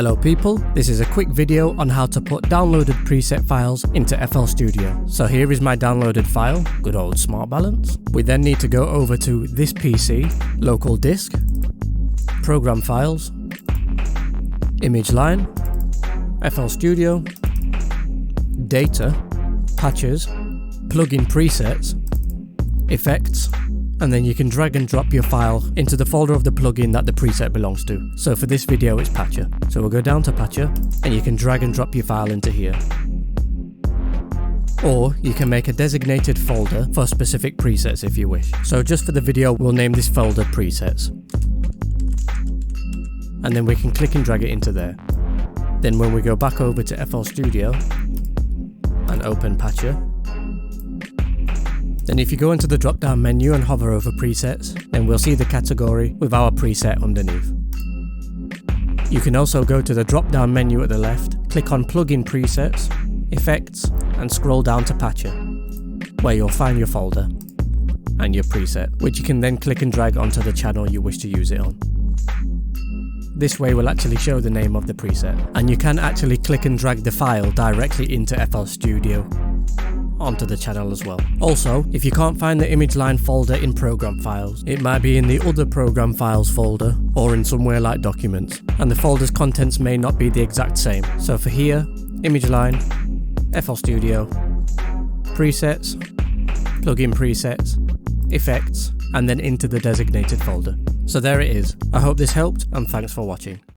Hello people, this is a quick video on how to put downloaded preset files into FL Studio. So here is my downloaded file, good old Smart Balance. We then need to go over to this PC, local disk, program files, image line, FL Studio, data, patches, plugin presets, effects, and then you can drag and drop your file into the folder of the plugin that the preset belongs to. So for this video it's Patcher. So we'll go down to Patcher and you can drag and drop your file into here. Or you can make a designated folder for specific presets if you wish. So just for the video we'll name this folder presets. And then we can click and drag it into there. Then when we go back over to FL Studio and open Patcher, then if you go into the drop down menu and hover over presets, then we'll see the category with our preset underneath. You can also go to the drop down menu at the left, click on plugin presets, effects, and scroll down to Patcher, where you'll find your folder and your preset, which you can then click and drag onto the channel you wish to use it on. This way will actually show the name of the preset, and you can actually click and drag the file directly into FL Studio onto the channel as well. Also, if you can't find the image line folder in program files, it might be in the other program files folder or in somewhere like documents, and the folder's contents may not be the exact same. So for here, image line, FL Studio, presets, plugin presets, effects, and then into the designated folder. So there it is. I hope this helped and thanks for watching.